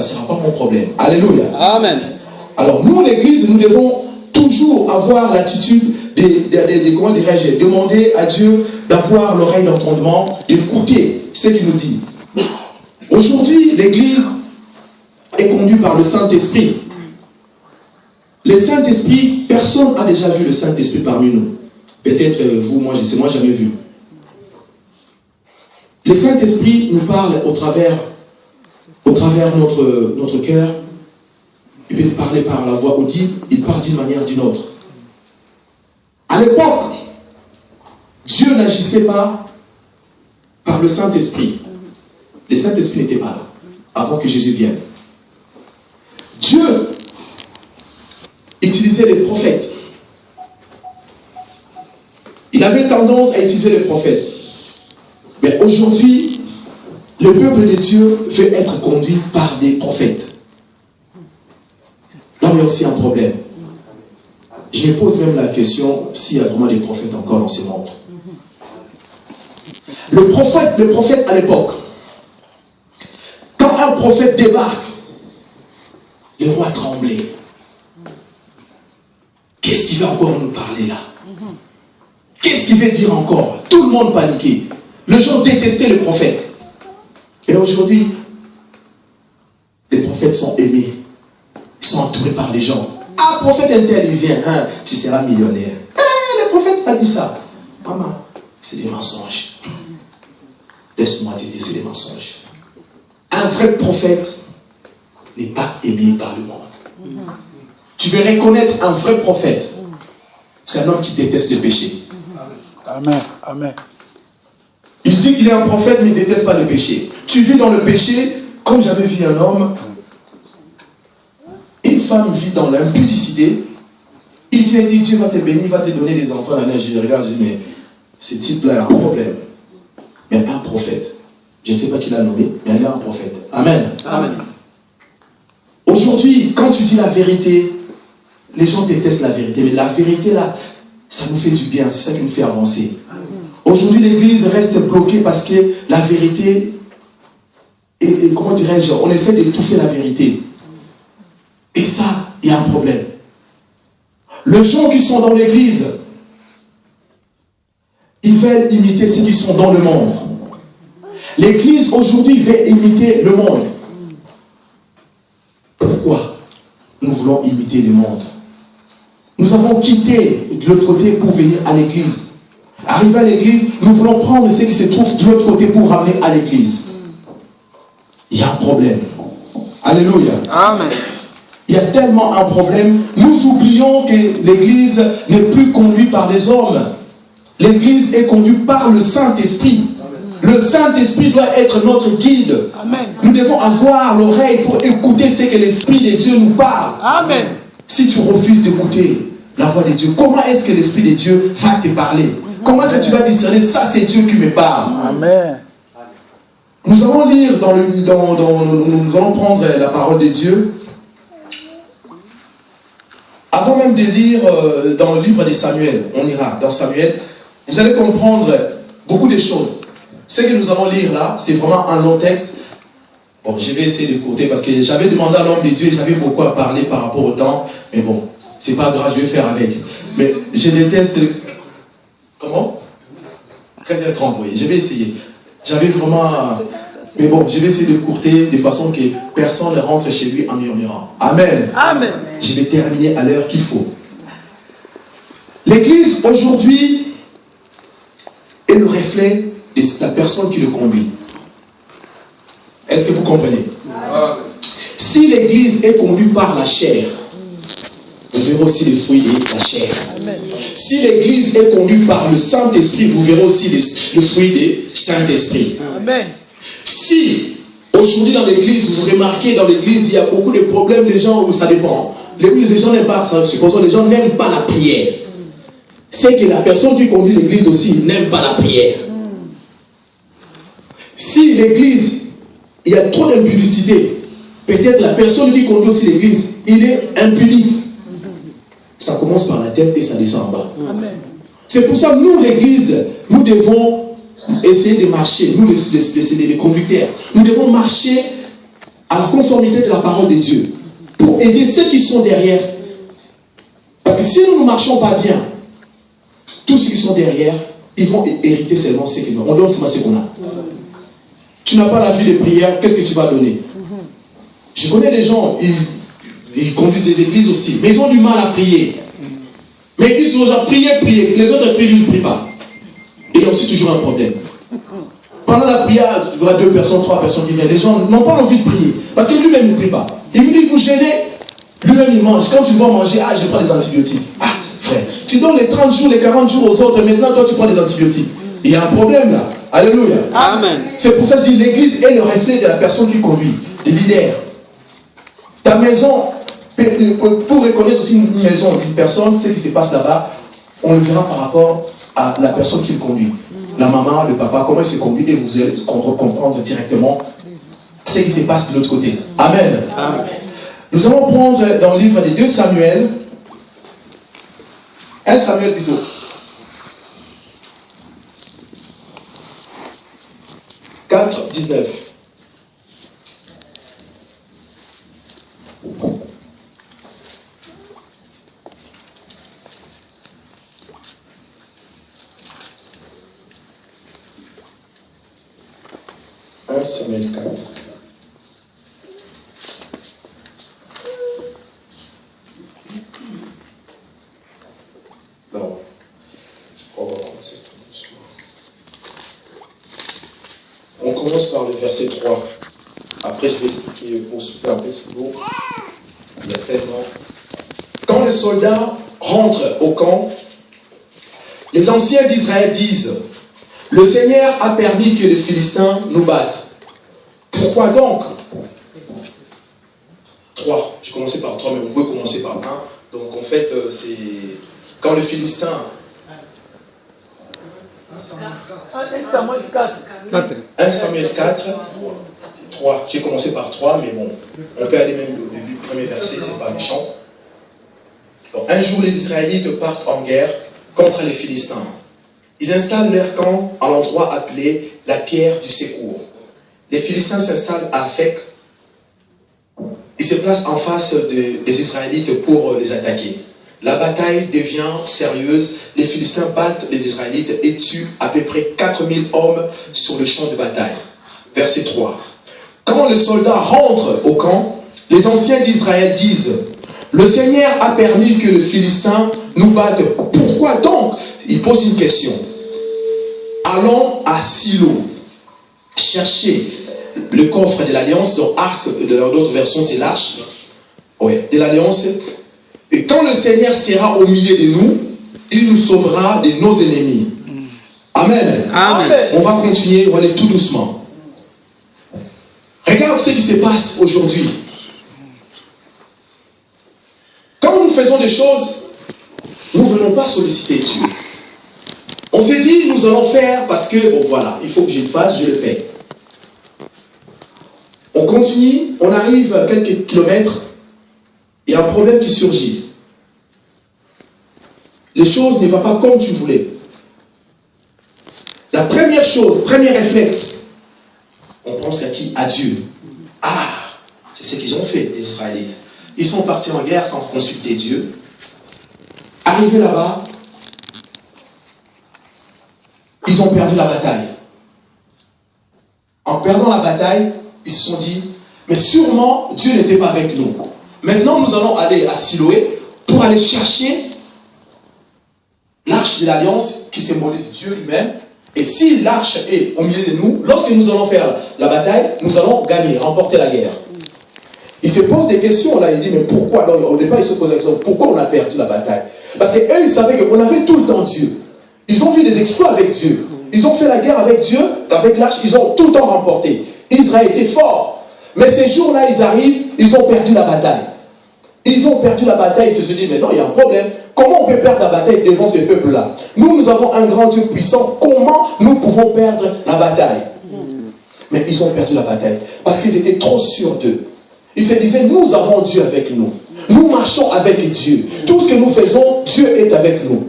ça ne sera pas mon problème. Alléluia. Amen. Alors nous, l'Église, nous devons toujours avoir l'attitude comment dirais-je, demander à Dieu d'avoir l'oreille d'entendement, d'écouter ce qu'il nous dit. Aujourd'hui, l'Église est conduite par le Saint-Esprit. Le Saint-Esprit, personne n'a déjà vu le Saint-Esprit parmi nous. Peut-être vous, moi, je sais, moi, jamais vu. Le Saint-Esprit nous parle au travers notre cœur. Il peut parler par la voix audible, il parle d'une manière ou d'une autre. À l'époque, Dieu n'agissait pas par le Saint-Esprit. Le Saint-Esprit n'était pas là avant que Jésus vienne. Dieu utilisait les prophètes. Il avait tendance à utiliser les prophètes. Mais aujourd'hui, le peuple de Dieu veut être conduit par des prophètes. Là, il y a aussi un problème. Je me pose même la question s'il y a vraiment des prophètes encore dans ce monde. Le prophète à l'époque, quand un prophète débarque, les rois tremblaient. Qu'est-ce qu'il va encore nous parler là? Qu'est-ce qu'il veut dire encore? Tout le monde paniquait. Les gens détestaient le prophète. Et aujourd'hui, les prophètes sont aimés. Ils sont entourés par les gens. Ah, prophète intel, il vient, hein, tu seras millionnaire. Le prophète a dit ça. Maman, c'est des mensonges. Laisse-moi te dire, c'est des mensonges. Un vrai prophète n'est pas aimé par le monde. Tu veux reconnaître un vrai prophète. C'est un homme qui déteste le péché. Amen. Amen. Il dit qu'il est un prophète, mais il ne déteste pas le péché. Tu vis dans le péché, comme j'avais vu un homme. Une femme vit dans l'impudicité. Il vient dire, Dieu va te bénir, il va te donner des enfants. Je regarde, je dis, mais ce type-là a un problème. Mais un prophète, je ne sais pas qui l'a nommé, mais il est un prophète. Amen. Amen. Aujourd'hui, quand tu dis la vérité, les gens détestent la vérité. Mais la vérité, là, ça nous fait du bien. C'est ça qui nous fait avancer. Aujourd'hui, l'Église reste bloquée parce que la vérité, et comment dirais-je, on essaie d'étouffer la vérité. Et ça, il y a un problème. Les gens qui sont dans l'Église, ils veulent imiter ceux qui sont dans le monde. L'Église aujourd'hui veut imiter le monde. Pourquoi nous voulons imiter le monde? Nous avons quitté de l'autre côté pour venir à l'Église. Arrivé à l'Église, nous voulons prendre ce qui se trouve de l'autre côté pour ramener à l'Église. Il y a un problème. Alléluia. Amen. Il y a tellement un problème. Nous oublions que l'Église n'est plus conduite par les hommes. L'Église est conduite par le Saint-Esprit. Le Saint-Esprit doit être notre guide. Amen. Nous devons avoir l'oreille pour écouter ce que l'Esprit de Dieu nous parle. Amen. Si tu refuses d'écouter la voix de Dieu, comment est-ce que l'Esprit de Dieu va te parler? Comment est-ce que tu vas discerner? Ça, c'est Dieu qui me parle. Amen. Nous allons lire nous allons prendre la parole de Dieu. Avant même de lire dans le livre de Samuel, on ira dans Samuel, vous allez comprendre beaucoup de choses. Ce que nous allons lire là, c'est vraiment un long texte. Bon, je vais essayer de courter parce que j'avais demandé à l'homme de Dieu et j'avais beaucoup à parler par rapport au temps. Mais bon, c'est pas grave, je vais faire avec. Mais je déteste... Comment 13h30, oui, je vais essayer. J'avais vraiment... Mais bon, je vais essayer de courter de façon que personne ne rentre chez lui en murmurant. Amen. Amen. Je vais terminer à l'heure qu'il faut. L'Église aujourd'hui est le reflet de la personne qui le conduit. Est-ce que vous comprenez? Si l'Église est conduite par la chair, vous verrez aussi les fruits de la chair. Amen. Si l'Église est conduite par le Saint-Esprit, vous verrez aussi le fruit du Saint-Esprit. Amen. Si aujourd'hui dans l'Église, vous remarquez dans l'Église, il y a beaucoup de problèmes, les gens, ça dépend. Les gens n'aiment pas ça, supposons les gens n'aiment pas la prière. C'est que la personne qui conduit l'Église aussi n'aime pas la prière. Si l'Église, il y a trop d'impudicité, peut-être la personne qui conduit aussi l'Église, il est impudique. Ça commence par la tête et ça descend en bas. C'est pour ça que nous, l'Église, nous devons essayer de marcher, nous les conducteurs, nous devons marcher à la conformité de la parole de Dieu, pour aider ceux qui sont derrière. Parce que si nous ne marchons pas bien, tous ceux qui sont derrière, ils vont hériter seulement ce qu'ils ont. On donne seulement ce qu'on a. Tu n'as pas la vie de prière, qu'est-ce que tu vas donner? Je connais des gens, ils conduisent des églises aussi, mais ils ont du mal à prier. Mais ils disent toujours prier, prier. Les autres prient, lui, ils ne prient pas. Et il y a aussi toujours un problème. Pendant la prière, tu verras 2 personnes, 3 personnes qui viennent. Les gens n'ont pas envie de prier. Parce que lui-même ne prie pas. Il vous dit, vous gênez. Lui-même, il mange. Quand tu vas manger, je prends des antibiotiques. Frère, tu donnes les 30 jours, les 40 jours aux autres, et maintenant, toi, tu prends des antibiotiques. Il y a un problème là. Alléluia. Amen. C'est pour ça que je dis, l'église est le reflet de la personne qui conduit, le leader. Ta maison, pour reconnaître aussi une maison, une personne, ce qui se passe là-bas, on le verra par rapport à la personne qui le conduit. La maman, le papa, comment il se conduit, et vous allez comprendre directement ce qui se passe de l'autre côté. Amen. Amen. Nous allons prendre dans le livre des 2 Samuel, 1 Samuel plutôt. « 4, 19. Samuel 4. Non. On va commencer tout doucement. On commence par le verset 3. Après, je vais expliquer pour souffler un peu plus lourd. Il y a tellement. Quand les soldats rentrent au camp, les anciens d'Israël disent: le Seigneur a permis que les Philistins nous battent. Pourquoi donc? 3. Je commençais par 3, mais vous pouvez commencer par 1. Donc en fait, c'est quand les Philistins... 1 Samuel 4. 1 Samuel 4, 3. J'ai commencé par 3, mais bon, on peut aller même au début du premier verset, c'est pas méchant. Donc, un jour, les Israélites partent en guerre contre les Philistins. Ils installent leur camp à l'endroit appelé la pierre du secours. Les Philistins s'installent à Afek. Ils se placent en face des Israélites pour les attaquer. La bataille devient sérieuse. Les Philistins battent les Israélites et tuent à peu près 4000 hommes sur le champ de bataille. Verset 3. Quand les soldats rentrent au camp, les anciens d'Israël disent: le Seigneur a permis que les Philistins nous battent. Pourquoi donc? Ils posent une question. Allons à Silo chercher le coffre de l'alliance, dans arc, dans d'autres versions c'est l'arche de l'alliance. Et quand le Seigneur sera au milieu de nous, il nous sauvera de nos ennemis. Amen. Amen. On va continuer, on va aller tout doucement. Regarde ce qui se passe aujourd'hui. Quand nous faisons des choses, nous ne venons pas solliciter Dieu. On s'est dit, nous allons faire parce que, bon voilà, il faut que je le fasse, je le fais. On continue, on arrive à quelques kilomètres, il y a un problème qui surgit. Les choses ne vont pas comme tu voulais. La première chose, premier réflexe, on pense à qui? À Dieu. Ah, c'est ce qu'ils ont fait, les Israélites. Ils sont partis en guerre sans consulter Dieu. Arrivés là-bas, ils ont perdu la bataille. En perdant la bataille, ils se sont dit, mais sûrement Dieu n'était pas avec nous. Maintenant, nous allons aller à Siloé pour aller chercher l'arche de l'alliance qui symbolise Dieu lui-même. Et si l'arche est au milieu de nous, lorsque nous allons faire la bataille, nous allons gagner, remporter la guerre. Il se pose des questions là, il dit, mais pourquoi? Alors, au départ, il se pose la question, pourquoi on a perdu la bataille? Parce qu'eux, ils savaient qu'on avait tout le temps Dieu. Ils ont fait des exploits avec Dieu. Ils ont fait la guerre avec Dieu, avec l'arche, ils ont tout le temps remporté. Israël était fort. Mais ces jours-là, ils arrivent, ils ont perdu la bataille. Ils ont perdu la bataille, ils se sont dit, mais non, il y a un problème. Comment on peut perdre la bataille devant ce peuple-là? Nous avons un grand Dieu puissant. Comment nous pouvons perdre la bataille? Mais ils ont perdu la bataille. Parce qu'ils étaient trop sûrs d'eux. Ils se disaient, nous avons Dieu avec nous. Nous marchons avec Dieu. Tout ce que nous faisons, Dieu est avec nous.